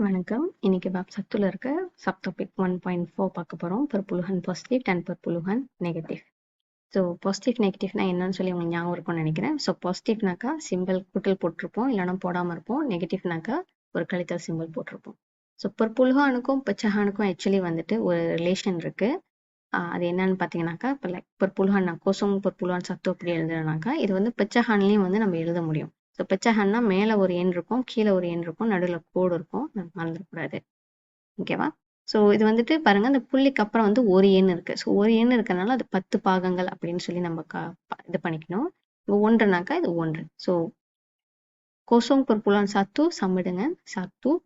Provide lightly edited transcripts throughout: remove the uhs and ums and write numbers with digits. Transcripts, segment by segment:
வணக்கம். இன்னைக்கு பாப் சத்துல இருக்க சப் டாபிக் 1.4 பார்க்க போறோம். பர்புலுகன் பாசிட்டிவ் அண்ட் பர்புலுகன் நெகட்டிவ். ஸோ பாசிட்டிவ் நெகட்டிவ்னா என்னன்னு சொல்லி உங்களுக்கு ஞாபகம் இருக்கும்னு நினைக்கிறேன். ஸோ பாசிட்டிவ்னாக்கா சிம்பிள் கூட்டல் போட்டிருப்போம், இல்லைனா போடாமல் இருப்போம். நெகட்டிவ்னாக்கா ஒரு கழித்தல் சிம்பிள் போட்டிருப்போம். ஸோ பர்புலுகானுக்கும் பெச்சஹானுக்கும் ஆக்சுவலி வந்துட்டு ஒரு ரிலேஷன் இருக்கு. அது என்னன்னு பார்த்தீங்கன்னாக்கா, இப்போ லைக் பர்புலுகான் கோசம் பர்புலுகான் சத்து அப்படி எழுதுனாக்கா இது வந்து பெச்சஹான்லையும் வந்து நம்ம எழுத முடியும். ஸோ பெச்சஹான்னா மேலே ஒரு எண் இருக்கும், கீழே ஒரு எண் இருக்கும், நடுவில் கோடு இருக்கும். நம்ம மறந்துடக்கூடாது. ஓகேவா? ஸோ இது வந்துட்டு பாருங்க, அந்த புள்ளிக்கு அப்புறம் வந்து ஒரு எண் இருக்கு. ஸோ ஒரு எண் இருக்கனால அது 10 பாகங்கள் அப்படின்னு சொல்லி நம்ம இது பண்ணிக்கணும். இப்போ ஒன்றுனாக்கா இது ஒன்று. So kosong perpuluhan satu sama dengan 1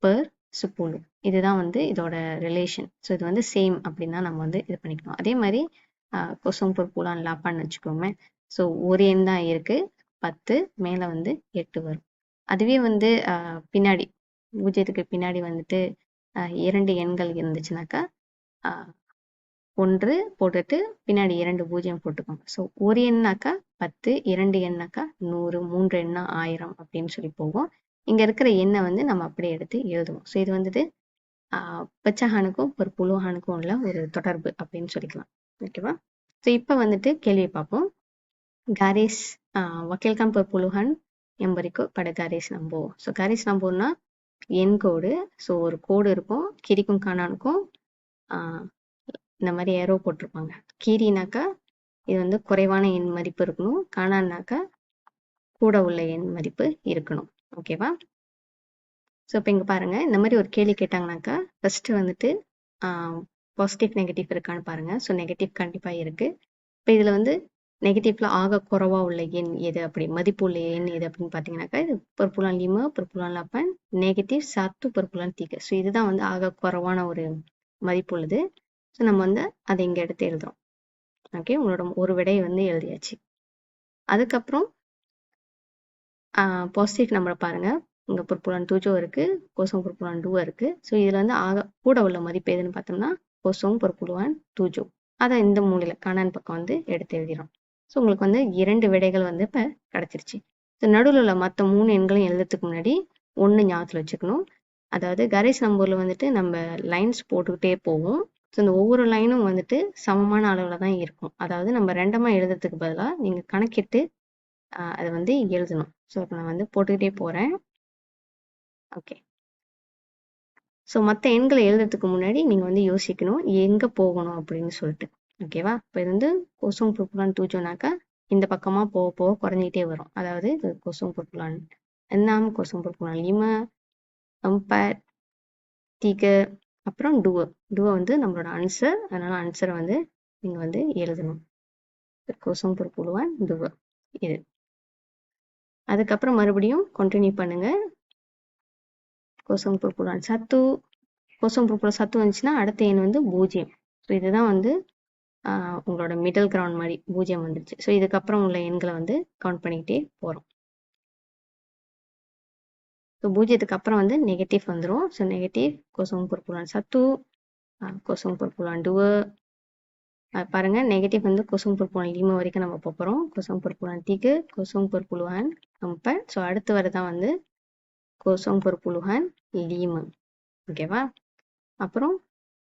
per 10. இதுதான் வந்து இதோட ரிலேஷன். ஸோ இது வந்து சேம் அப்படின்னு தான் நம்ம வந்து இது பண்ணிக்கணும். அதே மாதிரி kosong perpuluhan 8 வச்சுக்கோமே. ஸோ ஒரு எண் தான் இருக்கு, 10, மேலே வந்து 8 வரும். அதுவே வந்து பின்னாடி பூஜ்ஜியத்துக்கு பின்னாடி வந்துட்டு 2 எண்கள் இருந்துச்சுனாக்கா 1 போட்டுட்டு பின்னாடி 2 பூஜ்ஜியம் போட்டுக்கோங்க. ஸோ ஒரு எண்ணாக்கா 10, 2 எண்ணாக்கா 100, 3 எண்ணா 1000 அப்படின்னு சொல்லி போகும். இங்க இருக்கிற எண்ணை வந்து நம்ம அப்படியே எடுத்து எழுதுவோம். ஸோ இது வந்துட்டு பெச்சஹானுக்கும் ஒரு புலுஹானுக்கும் உள்ள ஒரு தொடர்பு அப்படின்னு சொல்லிக்கலாம். ஓகேவா? ஸோ இப்போ வந்துட்டு கேள்வியை பார்ப்போம். garis wakilkan perpuluhan yang berikut pada garis nombor. So garis nomborனா எண் கோடு. ஸோ ஒரு கோடு இருக்கும், கிரிக்கும் காணானுக்கும் இந்த மாதிரி ஏரோ போட்டிருப்பாங்க. கீரினாக்கா இது வந்து குறைவான எண் மதிப்பு இருக்கணும், காணான்னாக்கா கூட உள்ள எண் மதிப்பு இருக்கணும். ஓகேவா? ஸோ இப்போ இங்கே பாருங்க, இந்த மாதிரி ஒரு கேள்வி கேட்டாங்கனாக்கா ஃபர்ஸ்ட் வந்துட்டு பாசிட்டிவ் நெகட்டிவ் இருக்கான்னு பாருங்க. ஸோ நெகட்டிவ் கண்டிப்பாக இருக்கு. இப்போ இதில் வந்து நெகட்டிவ்ல ஆக குறைவா உள்ள எண் எது, அப்படி மதிப்பு உள்ள எண் எது அப்படின்னு பார்த்தீங்கன்னாக்கா இது பெர்புலான் 5, பெர்புலான் 8, நெகட்டிவ் 1, பெர்புலான் 3. ஸோ இதுதான் வந்து ஆக குறைவான ஒரு மதிப்பு உள்ளது. ஸோ நம்ம வந்து அதை இங்கே எடுத்து எழுதுறோம். ஓகே, உங்களோட ஒரு விடையை வந்து எழுதியாச்சு. அதுக்கப்புறம் பாசிட்டிவ் நம்பரை பாருங்க. இங்கே பெர்புலான் 2 இருக்கு, கோசம் பெர்புலான் 2 இருக்கு. ஸோ இதில் வந்து ஆக கூட உள்ள மதிப்பு எதுன்னு பார்த்தோம்னா கோசம் பெர்புலான் 2. அதை இந்த மூலையில் காணான் பக்கம் வந்து எடுத்து எழுதிடும். ஸோ உங்களுக்கு வந்து 2 விடைகள் வந்து இப்போ கிடச்சிருச்சு. ஸோ நடுவில் உள்ள மற்ற 3 எண்களையும் எழுதுறதுக்கு முன்னாடி ஒன்று ஞாபகத்தில் வச்சுக்கணும். அதாவது கரேஸ் நம்பரில் வந்துட்டு நம்ம லைன்ஸ் போட்டுக்கிட்டே போவோம். ஸோ இந்த ஒவ்வொரு லைனும் வந்துட்டு சமமான அளவில் தான் இருக்கும். அதாவது நம்ம ரெண்டமாக எழுதுறதுக்கு பதிலாக நீங்கள் கணக்கிட்டு அதை வந்து எழுதணும். ஸோ இப்போ நான் வந்து போட்டுக்கிட்டே போகிறேன். ஓகே, ஸோ மற்ற எண்களை எழுதுறதுக்கு முன்னாடி நீங்கள் வந்து யோசிக்கணும் எங்கே போகணும் அப்படின்னு சொல்லிட்டு. ஓகேவா? இப்போ இது வந்து கோசம் பெர்புலான் 2னாக்கா இந்த பக்கமாக போக போக குறைஞ்சிக்கிட்டே வரும். அதாவது இது கோசம் பெர்புலான் 6, கோசம் பெர்புலான் 5, 4, 3, அப்புறம் டூவை வந்து நம்மளோட ஆன்சர். அதனால ஆன்சரை வந்து நீங்கள் வந்து எழுதணும். கோசம் பெர்புலான் 2 இது. அதுக்கப்புறம் மறுபடியும் கண்டினியூ பண்ணுங்க. கோசம் பெர்புலான் 1, கோசம் பெர்புலான் 1 வந்துச்சுன்னா அடுத்த எண் வந்து 0. ஸோ இதுதான் வந்து உங்களோட மிடில் கிரவுண்ட் மாதிரி 0 வந்துருச்சு. ஸோ இதுக்கப்புறம் உள்ள எண்களை வந்து கவுண்ட் பண்ணிக்கிட்டே போகிறோம். ஸோ 0க்கு அப்புறம் வந்து நெகட்டிவ் வந்துடும். ஸோ நெகட்டிவ் கோசம் பெர்புலான் 1, கோசம் பெர்புலான் 2. பாருங்க, நெகட்டிவ் வந்து கோசம் பெர்புலான் 5 வரைக்கும் நம்ம போகிறோம். கோசம் பெர்புலான் 3, கோசம் பெர்புலான் 4. ஸோ அடுத்து வரதான் வந்து கோசம் பெர்புலான் 5. ஓகேவா? அப்புறம்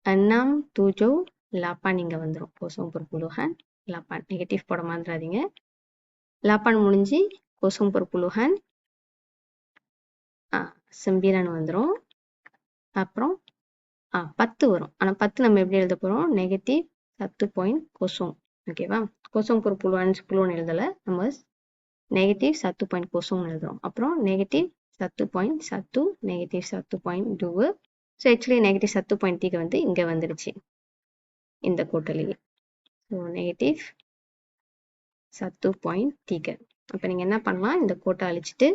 6, 7, 8 இங்கே வந்துடும். கோசம் பெர்புலான் 8. நெகட்டிவ் போட மாட்டாதீங்க. 8 முடிஞ்சு கோசம் பெர்புலான் 9 வந்துடும். அப்புறம் 10 வரும். ஆனால் 10 நம்ம எப்படி எழுத போகிறோம்? நெகட்டிவ் 1 பாயிண்ட் கோசம். ஓகேவா? கோசம் பெர்புலான் 10 எழுதலை, நம்ம நெகட்டிவ் 1 பாயிண்ட் கோசம்னு எழுதுறோம். அப்புறம் negative 1 point 1, negative 1 point 2. So actually negative 1 point 3 வந்து இங்கே வந்துடுச்சு இந்த கூட்டலையே. So negative 1 point 3. அப்போ நீங்கள் என்ன பண்ணலாம், இந்த கோட்டை அழிச்சிட்டு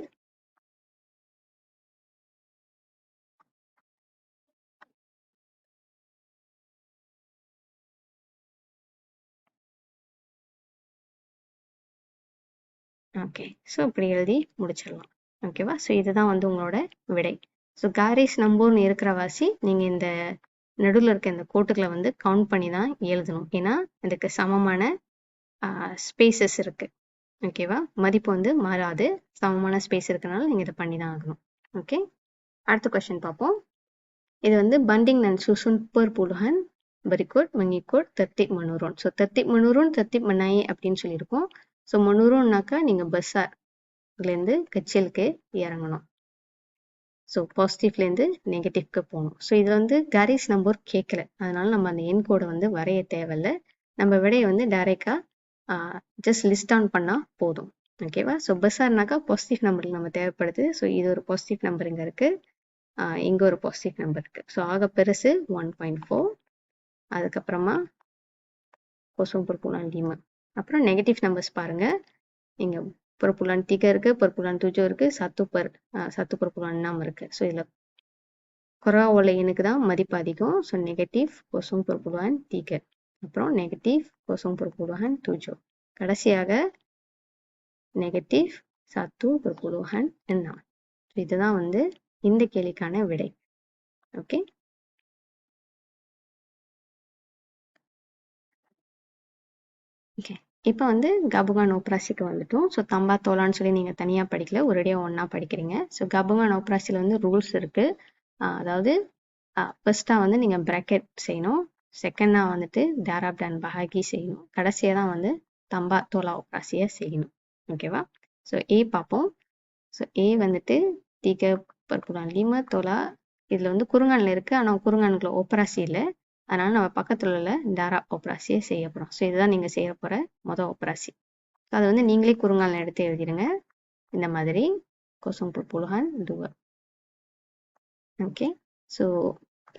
ஓகே, ஸோ இப்படி எழுதி முடிச்சிடலாம். ஓகேவா? ஸோ இதுதான் வந்து உங்களோட விடை. ஸோ காரிஸ் நம்பர்னு இருக்கிற வாசி நீங்கள் இந்த நடுவில் இருக்க இந்த கோட்டுகளை வந்து கவுண்ட் பண்ணி தான் எழுதணும். ஏன்னா இதுக்கு சமமான ஸ்பேசஸ் இருக்கு. ஓகேவா? மதிப்பு வந்து மாறாது, சமமான ஸ்பேஸ் இருக்கனால நீங்கள் இதை பண்ணி தான் ஆகணும். ஓகே, அடுத்த கொஸ்டின் பார்ப்போம். இது வந்து banding dan susun perpuluhan berikut mengikut tertib menurun. So tertib menurun, tertib menaik அப்படின்னு சொல்லியிருக்கோம். ஸோ menurunனாக்கா நீங்க பெருசாலேருந்து கச்சிலுக்கு இறங்கணும். ஸோ பாசிட்டிவ்லேருந்து நெகட்டிவ்க்கு போகணும். ஸோ இது வந்து garis நம்பர் கேட்கல, அதனால நம்ம அந்த எண் கோடை வந்து வரைய தேவையில்லை. நம்ம விடையை வந்து டைரெக்டாக ஜஸ்ட் லிஸ்ட் ஆன் பண்ணால் போதும். ஓகேவா? ஸோ பெருசானாக்கா பாசிட்டிவ் நம்பருக்கு நம்ம தேவைப்படுது. ஸோ இது ஒரு பாசிட்டிவ் நம்பர் இங்கே இருக்குது, இங்கே ஒரு பாசிட்டிவ் நம்பர் இருக்குது. ஸோ ஆக பெருசு 1.4. அதுக்கப்புறமா kosong perpuluhan 5. அப்புறம் நெகட்டிவ் நம்பர்ஸ் பாருங்க, இங்கே perpuluhan 3 இருக்குது, perpuluhan 7 இருக்குது, 1 இருக்குது. ஸோ இதில் குறைவா உள்ள எண்ணுக்கு தான் மதிப்பு அதிகம். ஸோ நெகட்டிவ் 0.3, அப்புறம் நெகட்டிவ் 0.7, கடைசியாக நெகட்டிவ் 1.6. இதுதான் வந்து இந்த கேள்விக்கான விடை. Okay, okay. இப்போ வந்து கபுகான் ஓப்ராசிக்கு வந்துட்டோம். ஸோ தம்பா தோலான்னு சொல்லி நீங்கள் தனியாக படிக்கல, ஒரேடியாக ஒன்றா படிக்கிறீங்க. ஸோ கபுகான் ஓப்ராசியில் வந்து ரூல்ஸ் இருக்குது. அதாவது ஃபர்ஸ்ட்டாக வந்து நீங்கள் ப்ராக்கெட் செய்யணும், செகண்டாக வந்துட்டு தாராப் டான் பஹாகி செய்யணும், கடைசியாக தான் வந்து தம்பா தோலா ஓப்ராசியை செய்யணும். ஓகேவா? ஸோ ஏ பார்ப்போம். ஸோ ஏ வந்துட்டு 3/5 தோலா. இதில் வந்து குறுங்கானில் இருக்குது, ஆனால் குறுங்கானுக்குள்ள ஓப்ராசி இல்லை. அதனால நம்ம பக்கத்தில் உள்ள டாரா ஓப்ராசியை செய்ய போகிறோம். ஸோ இதுதான் நீங்கள் செய்ய போகிற மொதல் ஓப்ராசி. ஸோ அதை வந்து நீங்களே குறுங்காலில் எடுத்து எழுதிடுங்க. இந்த மாதிரி 0.2. ஓகே, ஸோ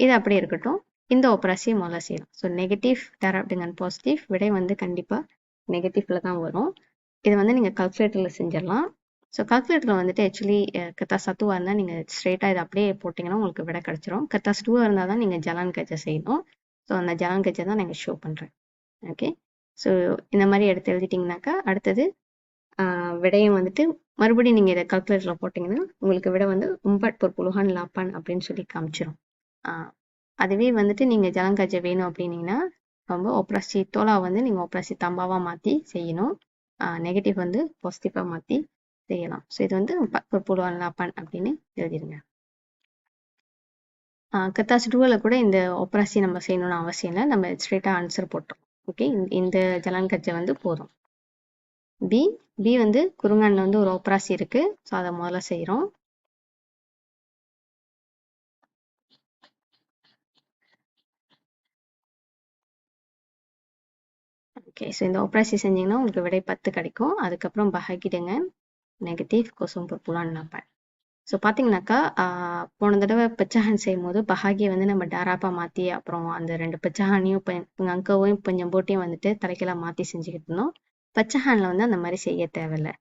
இது அப்படியே இருக்கட்டும். இந்த ஆப்ராசியை முதல்ல செய்யலாம். ஸோ நெகட்டிவ் டாரப் dengan பாசிட்டிவ், விடை வந்து கண்டிப்பாக நெகட்டிவ்ல தான் வரும். இதை வந்து நீங்கள் கால்குலேட்டரில் செஞ்சிடலாம். ஸோ கால்குலேட்டரில் வந்துட்டு ஆக்சுவலி கத்தாஸ் 2 இருந்தால் நீங்கள் ஸ்ட்ரெயிட்டாக இதை அப்படியே போட்டிங்கன்னா உங்களுக்கு விடை கிடச்சிரும். கத்தாஸ் 2 இருந்தால் தான் நீங்கள் ஜலான் கஜை செய்யணும். ஸோ அந்த ஜலான் கஜை தான் நான் ஷோ பண்ணுறேன். ஓகே, ஸோ இந்த மாதிரி எடுத்து எழுதிட்டிங்கனாக்கா அடுத்தது விடையும் வந்துட்டு மறுபடியும் நீங்கள் இதை கால்குலேட்டரில் போட்டிங்கன்னா உங்களுக்கு விடை வந்து 4.8 அப்படின்னு சொல்லி காமிச்சிரும். அதுவே வந்துட்டு நீங்கள் ஜலங்கஜை வேணும் அப்படின்னீங்கன்னா ரொம்ப ஆப்ராசி தோலா வந்து நீங்கள் ஆப்ராசி தம்பாவாக மாற்றி செய்யணும், நெகட்டிவ் வந்து பாசிட்டிவாக மாற்றி செய்யலாம். ஸோ இது வந்து 4.8 அப்படின்னு எழுதிடுங்க. கத்தாஸ் 2ல் கூட இந்த ஆப்ராசி நம்ம செய்யணும்னு அவசியம் இல்லை, நம்ம ஸ்ட்ரெயிட்டாக ஆன்சர் போட்டோம். ஓகே, இந்த ஜலங்கஜை வந்து போதும். பி வந்து குறுங்கானில் வந்து ஒரு ஓப்ராசி இருக்கு. ஸோ அதை முதல்ல செய்கிறோம். ஓகே, ஸோ இந்த ஓப்ராசி செஞ்சீங்கன்னா உங்களுக்கு விடை 10 கிடைக்கும். அதுக்கப்புறம் பஹாகிடுங்க நெகட்டிவ் 0.8. ஸோ பார்த்தீங்கன்னாக்கா போன தடவை பெச்சஹான் செய்யும் போது பஹாகியை வந்து நம்ம டாராப்பா மாற்றி அப்புறம் அந்த 2 பெச்சஹானையும் இப்போ அங்காவையும் இப்போ ஜம்போட்டையும் வந்துட்டு தலைக்கெல்லாம் மாற்றி செஞ்சுக்கிட்டு இருந்தோம். பெச்சஹானில் வந்து அந்த மாதிரி செய்ய தேவையில்லை.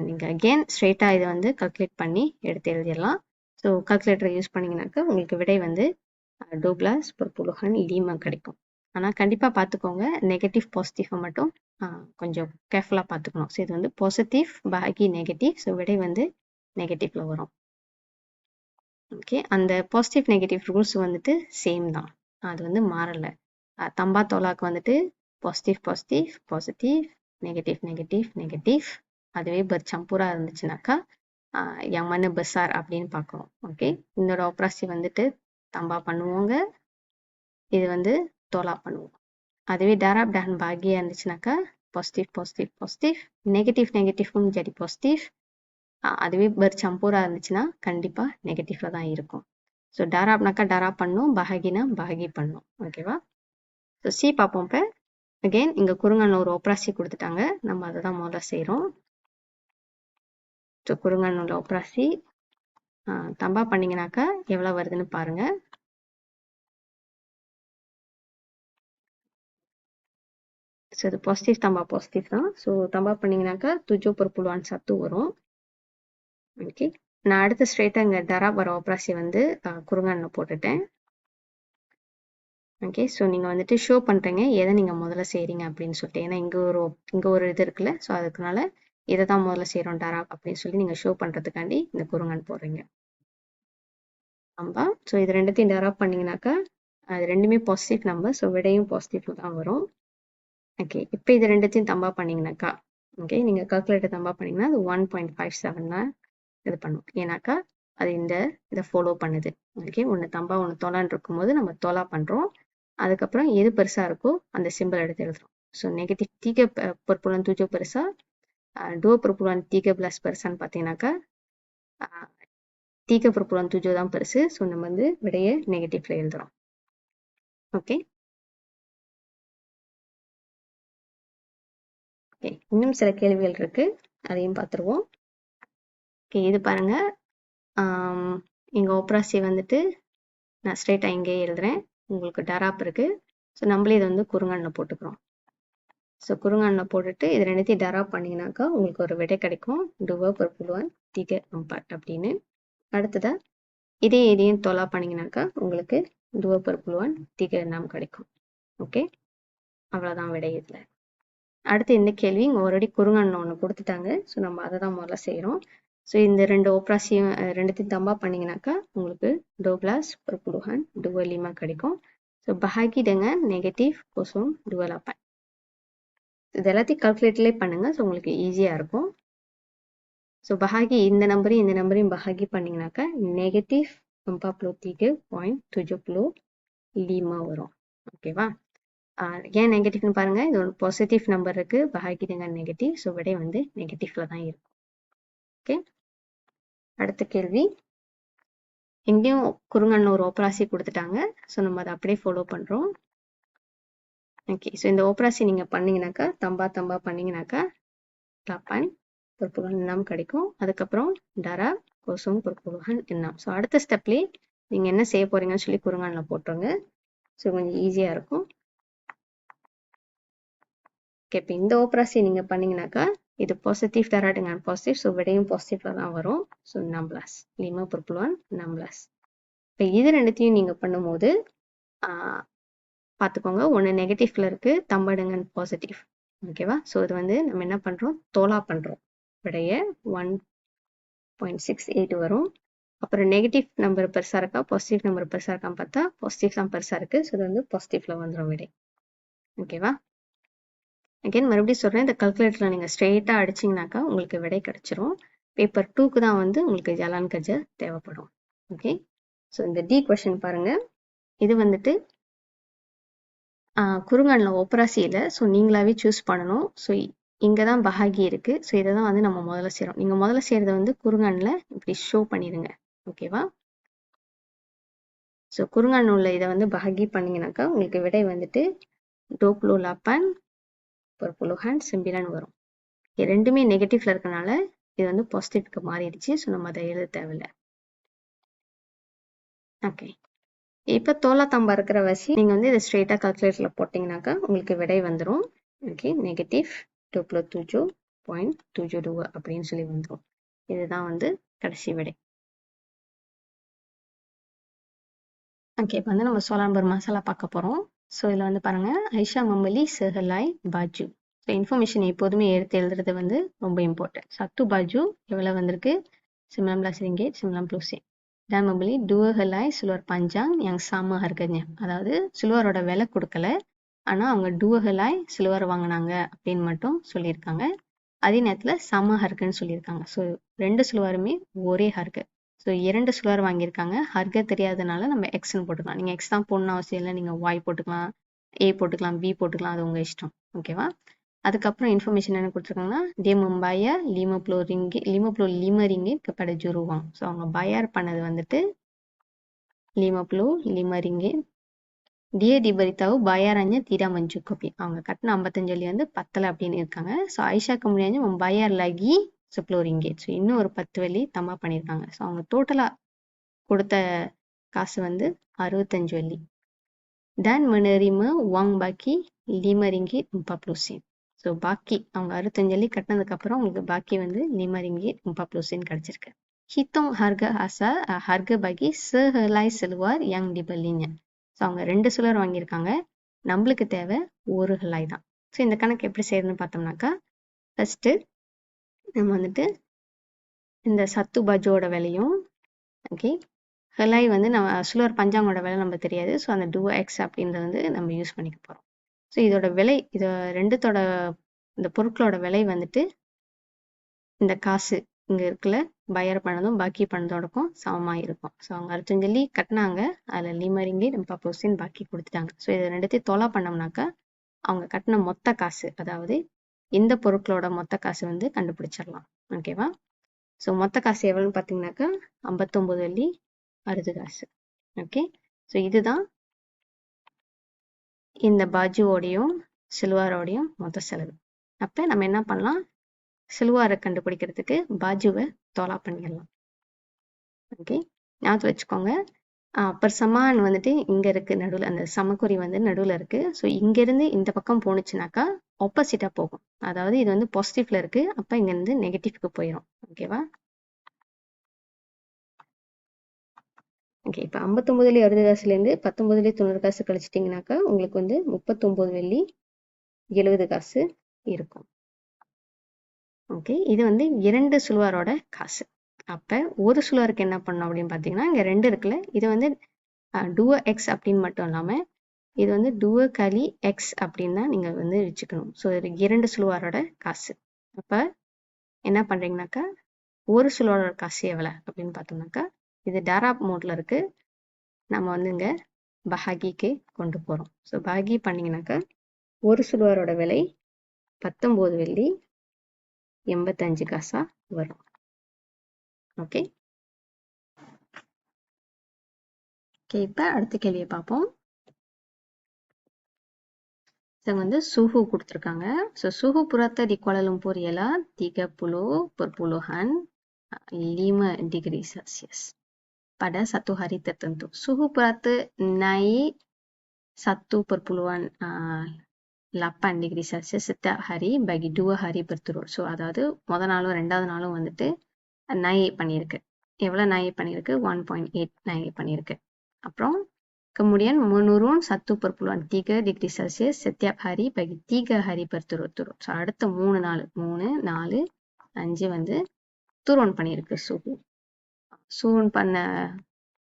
நீங்கள் அகெயின் ஸ்ட்ரெயிட்டாக இதை வந்து கால்குலேட் பண்ணி எடுத்து எழுதிடலாம். ஸோ கால்குலேட்டரை யூஸ் பண்ணிங்கனாக்கா உங்களுக்கு விடை வந்து 12.5 கிடைக்கும். ஆனால் கண்டிப்பாக பார்த்துக்கோங்க, நெகட்டிவ் பாசிட்டிவை மட்டும் கொஞ்சம் கேர்ஃபுல்லாக பார்த்துக்கணும். ஸோ இது வந்து பாசிட்டிவ் பஹாகி நெகட்டிவ். ஸோ விடை வந்து நெகட்டிவ்ல வரும். ஓகே, அந்த பாசிட்டிவ் நெகட்டிவ் ரூல்ஸ் வந்துட்டு சேம் தான், அது வந்து மாறலை. தம்பா தோலாக்கு வந்துட்டு positive positive positive, negative negative negative. அதுவே சம்பூரா இருந்துச்சுனாக்கா யமனு பெசார் அப்படின்னு பார்க்குறோம். ஓகே, இதோட ஆப்ராசி வந்துட்டு தம்பா பண்ணுவோங்க, இது வந்து தோலா பண்ணுவோம். அதுவே டாராப் டான் பாகியா இருந்துச்சுனாக்கா பாசிட்டிவ் பாசிட்டிவ் பாசிட்டிவ், நெகட்டிவ் நெகட்டிவ்வும் சரி பாசிட்டிவ். அதுவே சம்பூரா இருந்துச்சுன்னா கண்டிப்பாக நெகட்டிவ்ல தான் இருக்கும். ஸோ டாராப்னாக்கா டாராப் பண்ணும், பஹகினா பஹகி பண்ணும். ஓகேவா? ஸோ சி பார்ப்போம். இப்போ அகெயின் இங்கே குறுங்கான ஒரு ஓப்ராசி கொடுத்துட்டாங்க, நம்ம அதை தான் முதல்ல செய்கிறோம். ஸோ குறுங்கானோட ஓப்ராசி தம்பா பண்ணிங்கனாக்கா எவ்வளோ வருதுன்னு பாருங்கள். ஸோ இது பாசிட்டிவ் தம்பா பாசிட்டிவ் தான். ஸோ தம்பா பண்ணிங்கனாக்கா 7.1 வரும். ஓகே, நான் அடுத்து ஸ்ட்ரெயிட்டாக இங்கே டாராப் வர ஓப்ராசி வந்து குறுங்கானில் போட்டுட்டேன். ஓகே, ஸோ நீங்கள் வந்துட்டு ஷோ பண்ணுறீங்க எதை நீங்கள் முதல்ல செய்கிறீங்க அப்படின்னு சொல்லிட்டு. ஏன்னா இங்கே ஒரு இது இருக்குல்ல, ஸோ அதுக்குனால இதை தான் முதல்ல செய்கிறோம் டாராப் அப்படின்னு சொல்லி நீங்கள் ஷோ பண்ணுறதுக்காண்டி இந்த குறுங்கான் போடுறீங்க. ஆமாம், ஸோ இது ரெண்டுத்தையும் டாராப் பண்ணிங்கனாக்கா அது ரெண்டுமே பாசிட்டிவ் நம்பர். ஸோ விடையும் பாசிட்டிவ் தான் வரும். ஓகே, இப்போ இது ரெண்டுத்தையும் தம்பா பண்ணிங்கனாக்கா, ஓகே நீங்கள் கால்குலேட்டர் தம்பா பண்ணிங்கன்னா அது 1.57 தான் இது பண்ணும். ஏன்னாக்கா அது இதை ஃபாலோ பண்ணுது. ஓகே, ஒன்று தம்பா ஒன்று தோலான்னு இருக்கும்போது நம்ம தோலா பண்ணுறோம். அதுக்கப்புறம் எது பெருசாக இருக்கோ அந்த சிம்பிள் எடுத்து எழுதுறோம். ஸோ நெகட்டிவ் தீக பொறுப்புடன் தூஜோ பெருசா, டோ பொறுப்புடன் தீக பிளஸ் பெருசான்னு பார்த்தீங்கன்னாக்கா தீக பொறுப்புடன் தூஜோ தான் பெருசு. ஸோ நம்ம வந்து விடையை நெகட்டிவ்ல எழுதுறோம். ஓகே ஓகே, இன்னும் சில கேள்விகள் இருக்கு, அதையும் பார்த்துருவோம். ஓகே, இது பாருங்க. எங்க ஓப்ராசி வந்துட்டு நான் ஸ்ட்ரெயிட்டாக இங்கேயே எழுதுறேன். உங்களுக்கு டராப் இருக்கு. ஸோ நம்மளே இதை வந்து குறுங்கண்ணில் போட்டுக்கிறோம். ஸோ குறுங்கண்ணில் போட்டுட்டு இது ரெண்டுத்தையும் டராப் பண்ணிங்கனாக்கா உங்களுக்கு ஒரு விடை கிடைக்கும். டுவ பொறுப்புடுவான் தீக அம்பாட் அப்படின்னு. அடுத்ததா இதையும் தொலா பண்ணிங்கனாக்கா உங்களுக்கு டுவ பொறுப்புடுவான் தீக நாம் கிடைக்கும். ஓகே, அவ்வளோதான் விடை இதில். அடுத்து இந்த கேள்வி இங்கே ஆல்ரெடி குறுங்கண்ணை ஒன்று கொடுத்துட்டாங்க. ஸோ நம்ம அதை தான் முதல்ல செய்கிறோம். ஸோ இந்த ரெண்டு ஓப்ராசியும் ரெண்டுத்தையும் தம்பா பண்ணிங்கனாக்கா உங்களுக்கு டோ பிளஸ் பொறுப்புடுவான் டுவ லீமா கிடைக்கும். ஸோ பஹாகி dengan நெகட்டிவ் கொசும் டுவலாப்பான். இது எல்லாத்தையும் கால்குலேட்லேயே பண்ணுங்க. ஸோ உங்களுக்கு ஈஸியாக இருக்கும். ஸோ பஹாகி இந்த நம்பரையும் பஹாகி பண்ணிங்கனாக்கா நெகட்டிவ் 4.7 வரும். ஓகேவா? ஏன் நெகட்டிவ்னு பாருங்க, இது ஒரு பாசிட்டிவ் நம்பர் இருக்கு, பஹாகி dengan நெகட்டிவ். ஸோ விடை வந்து நெகட்டிவ்ல தான் இருக்கும். ஓகே, அடுத்த கேள்வி. எங்கேயும் குறுங்கண்ண ஒரு ஓப்ராசி கொடுத்துட்டாங்க. ஸோ நம்ம அதை அப்படியே ஃபாலோ பண்ணுறோம். ஓகே, ஸோ இந்த ஓப்ராசி நீங்கள் பண்ணீங்கன்னாக்கா தம்பா பண்ணீங்கன்னாக்கா லாப்பான் பொறுப்புகள் எண்ணாம் கிடைக்கும். அதுக்கப்புறம் டரா கோசம் பொறுப்புகள் எண்ணாம். ஸோ அடுத்த ஸ்டெப்லேயே நீங்கள் என்ன செய்ய போறீங்கன்னு சொல்லி குறுங்கண்ணில் போட்டுருங்க. ஸோ கொஞ்சம் ஈஸியாக இருக்கும். ஓகே, இப்போ இந்த ஓப்ராசி நீங்கள் பண்ணீங்கன்னாக்கா இது பாசிட்டிவ் டரா dengan பாசிட்டிவ். ஸோ விடையும் பாசிட்டிவ்ல தான் வரும். ஸோ நம்ப்ளாஸ் லீமா பொறுப்புகள் நம்ப்ளாஸ். இப்போ இது ரெண்டுத்தையும் நீங்கள் பண்ணும்போது பார்த்துக்கோங்க, ஒன்று நெகட்டிவ்ல இருக்கு, தம்பா dengan பாசிட்டிவ். ஓகேவா? ஸோ இது வந்து நம்ம என்ன பண்ணுறோம், தோலா பண்ணுறோம். விடைய 1.68 வரும். அப்புறம் நெகட்டிவ் நம்பர் பெருசாக இருக்கா, பாசிட்டிவ் நம்பர் பெருசாக இருக்கான்னு பார்த்தா பாசிட்டிவ் தான் பெருசாக இருக்கு. ஸோ இது வந்து பாசிட்டிவ்ல வந்துடும் விடை. ஓகேவா? அகைன் மறுபடியும் சொல்கிறேன், இந்த கால்குலேட்டரில் நீங்கள் ஸ்ட்ரெயிட்டாக அடிச்சிங்கனாக்கா உங்களுக்கு விடை கிடைச்சிரும். பேப்பர் 2க்கு தான் வந்து உங்களுக்கு ஜலான் கஜ தேவைப்படும். ஓகே, ஸோ இந்த டி கொஷின் பாருங்க. இது வந்துட்டு குறுங்கண்ணில் ஒப்ராசியில். ஸோ நீங்களாவே சூஸ் பண்ணணும். ஸோ இங்கே தான் பஹாகி இருக்குது. ஸோ இதை தான் வந்து நம்ம முதல்ல செய்கிறோம். நீங்கள் முதல்ல செய்கிறத வந்து குறுங்கண்ணில் இப்படி ஷோ பண்ணிடுங்க. ஓகேவா? ஸோ குறுங்கண்ணு உள்ள இதை வந்து பஹாகி பண்ணிங்கனாக்கா உங்களுக்கு விடை வந்துட்டு டோப்ளோ லாப்பான் பொறுப்புலோஹான் சிம்பிளான்னு வரும். இது ரெண்டுமே நெகட்டிவ்ல இருக்கனால இது வந்து பாசிட்டிவ்க்கு மாறிடுச்சு. ஸோ நம்ம அதை எழுத தேவையில்லை. ஓகே, இப்போ தோலா தம்பா இருக்கிற வசி நீங்கள் வந்து இதை ஸ்ட்ரெயிட்டாக கால்குலேட்டரில் போட்டிங்கனாக்கா உங்களுக்கு விடை வந்துடும். ஓகே, நெகட்டிவ் 2+7.72 அப்படின்னு சொல்லி வந்துடும். இதுதான் வந்து கடைசி விடை. ஓகே, இப்போ வந்து நம்ம சோலான்பர் மசாலா பார்க்க போகிறோம். ஸோ இதில் வந்து பாருங்கள், ஐஷா மம்பலி செஹலாய் பாஜு. ஸோ இன்ஃபர்மேஷன் எப்போதுமே எடுத்து எழுதுறது வந்து ரொம்ப இம்பார்ட்டன்ட். சத்து பாஜு எவ்வளோ வந்திருக்கு, 19 ringgit 90 dan membeli 2 helai seluar panjang yang sama harganya. அதாவது சில்வரோட விலை கொடுக்கல, ஆனால் அவங்க 2 helai சில்வர் வாங்கினாங்க அப்படின்னு மட்டும் சொல்லியிருக்காங்க. அதே நேரத்தில் சம ஹர்கன்னு சொல்லியிருக்காங்க. ஸோ ரெண்டு சில்வருமே ஒரே ஹர்கு. ஸோ 2 சில்வர் வாங்கியிருக்காங்க. ஹர்க தெரியாதனால நம்ம எக்ஸ்ன்னு போட்டுக்கலாம். நீங்கள் எக்ஸ் தான் போடணும் அவசியம் இல்லை. நீங்கள் ஒய் போட்டுக்கலாம், ஏ போட்டுக்கலாம், பி போட்டுக்கலாம், அது உங்கள் இஷ்டம். ஓகேவா? அதுக்கப்புறம் இன்ஃபர்மேஷன் என்ன கொடுத்துருக்காங்கன்னா, டே மும்பாயா லிமப்ளோ ரிங்கிட் kepada juruwang. ஸோ அவங்க பயார் பண்ணது வந்துட்டு லிமப்ளோ ringgit. dia diberitahu bayarannya tidak mencukupi. அவங்க கட்டின 55 வெள்ளி வந்து பத்தலை அப்படின்னு இருக்காங்க. So Aisha company membayar lagi 10 ringgit. So இன்னும் ஒரு 10 வெள்ளி தம்மா பண்ணியிருக்காங்க. ஸோ அவங்க டோட்டலாக கொடுத்த காசு வந்து 65 வெள்ளி. dan menerima uang baki 5 ringgit 40 sen. So பாக்கி அவங்க 65 வெள்ளி கட்டினதுக்கப்புறம் உங்களுக்கு பாக்கி வந்து 5 ringgit 40 sen கிடைச்சிருக்கு. hitung harga bagi sehelai seluar yang dibelinya. So அவங்க 2 சில்வர் வாங்கியிருக்காங்க, நம்மளுக்கு தேவை 1 ஹெலாய் தான். ஸோ இந்த கணக்கு எப்படி செய்யறதுன்னு பார்த்தோம்னாக்கா, ஃபர்ஸ்ட்டு நம்ம வந்துட்டு இந்த சத்து பஜோட விலையும், ஓகே, ஹெலாய் வந்து நம்ம சில்வர் பஞ்சாங்கோட விலை நம்ம தெரியாது. ஸோ அந்த 2x அப்படின்றத வந்து நம்ம யூஸ் பண்ணிக்க போகிறோம். ஸோ இதோட விலை, ரெண்டுத்தோட இந்த பொருட்களோட விலை வந்துட்டு இந்த காசு இங்கே இருக்குல்ல பயர் பண்ணதும் பாக்கி பண்ணதோடக்கும் சமமாக இருக்கும். ஸோ அவங்க அர்த்தம் சொல்லி கட்டினாங்க, அதில் லீமரிங்கே நம்ம பொசின் பாக்கி கொடுத்துட்டாங்க. ஸோ இதை ரெண்டுத்தையும் தொலை பண்ணோம்னாக்கா அவங்க கட்டின மொத்த காசு, அதாவது இந்த பொருட்களோட மொத்த காசு வந்து கண்டுபிடிச்சிடலாம். ஓகேவா? ஸோ மொத்த காசு எவ்வளோன்னு பார்த்தீங்கன்னாக்கா 59 வெள்ளி 60 காசு. ஓகே, ஸோ இதுதான் இந்த பாஜுவோடையும் சில்வாரோடையும் மொத்த செலவு. அப்போ நம்ம என்ன பண்ணலாம், சில்வாரை கண்டுபிடிக்கிறதுக்கு பாஜுவை தோலா பண்ணிடலாம். ஓகே, ஞாபகம் வச்சுக்கோங்க. அப்பர் சமான் வந்துட்டு இங்கே இருக்குது நடுவில், அந்த சமக்குறி வந்து நடுவில் இருக்குது. ஸோ இங்கேருந்து இந்த பக்கம் போணுச்சுனாக்கா ஆப்போசிட்டாக போகும். அதாவது இது வந்து பாசிட்டிவ்ல இருக்குது, அப்போ இங்கேருந்து நெகட்டிவ்க்கு போயிடும். ஓகேவா? ஓகே, இப்போ 59 60 காசுலேருந்து 19 90 காசு கழிச்சிட்டிங்கனாக்கா உங்களுக்கு வந்து 39 வெள்ளி 70 காசு இருக்கும். ஓகே, இது வந்து 2 சுல்வாரோட காசு. அப்போ ஒரு சுல்வாருக்கு என்ன பண்ணணும் அப்படின்னு பார்த்தீங்கன்னா, இங்கே 2 இருக்குல்ல, இது வந்து டூவ எக்ஸ் அப்படின்னு மட்டும் இல்லாமல் இது வந்து டூவ கலி எக்ஸ் அப்படின்னு தான் நீங்கள் வந்து வச்சுக்கணும். ஸோ இது 2 சுல்வாரோட காசு. அப்போ என்ன பண்ணுறீங்கனாக்கா, ஒரு சுல்வாரோட காசு எவ்வளோ அப்படின்னு பார்த்தோம்னாக்கா, இது டாராப் மோட்ல இருக்கு, நம்ம வந்து இங்கே பஹாகிக்கு கொண்டு போகிறோம். ஸோ பஹாகி பண்ணிங்கனாக்கா ஒரு சுல்வாரோட விலை 19 வெள்ளி 85 காசா வரும். ஓகே, இப்போ அடுத்த கேள்வியை பார்ப்போம். இது வந்து suhu கொடுத்துருக்காங்க. So suhu purata di Kuala Lumpur ialah 30.5 degree Celsius pada satu hari tertentu. Suhu purata naik 1.8 degree Celsius setiap hari bagi 2 hari berturut. So அதாவது முதல் நாளும் ரெண்டாவது நாளும் வந்துட்டு நாய் பண்ணியிருக்கு. எவ்வளோ நாய் பண்ணியிருக்கு? 1.8 நாய் பண்ணியிருக்கு. அப்புறம் kemudian menurun 1.3 degree Celsius setiap hari bagi 3 hari berturut-turut. So அடுத்த 3 நாள் 3 4 5 வந்து turun பண்ணியிருக்கு suhu. turun பண்ண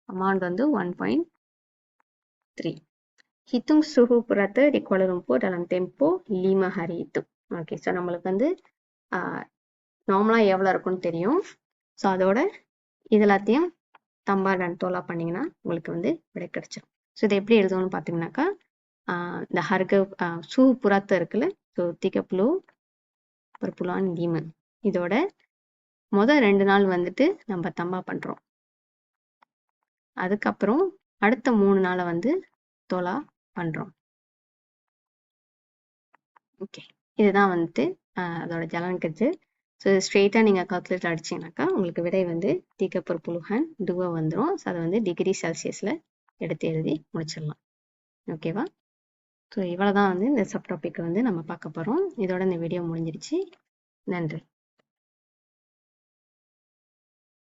amount வந்து 1.3. Hitung suhu purata di Kuala Lumpur dalam tempo 5 hari itu. Okay, so நம்மளுக்கு வந்து நார்மலாக எவ்வளோ இருக்குன்னு தெரியும். ஸோ அதோட இது எல்லாத்தையும் தம்பாடன் தோலா பண்ணிங்கன்னா உங்களுக்கு வந்து விடை கிடைச்சிடும். ஸோ இதை எப்படி எழுதணும்னு பார்த்தீங்கன்னாக்கா, இந்த ஹர்க சூ புறாத்த இருக்குல்ல, ஸோ 30.5 இதோட முதல் 2 நாள் வந்துட்டு நம்ம தம்பா பண்ணுறோம். அதுக்கப்புறம் அடுத்த 3 நாளை வந்து தோலா பண்ணுறோம். ஓகே, இதுதான் வந்துட்டு அதோட ஜலன் கச்சு. ஸோ ஸ்ட்ரெயிட்டாக நீங்கள் கால்குலேட்டர் அடிச்சிங்கனாக்கா உங்களுக்கு விடை வந்து 30.5 duva வந்துடும். ஸோ அதை வந்து டிகிரி செல்சியஸில் எடுத்து எழுதி முடிச்சிடலாம். ஓகேவா? ஸோ இவ்வளோ தான் வந்து இந்த சப் டாபிக் வந்து நம்ம பார்க்க போகிறோம். இதோட இந்த வீடியோ முடிஞ்சிருச்சு. நன்றி.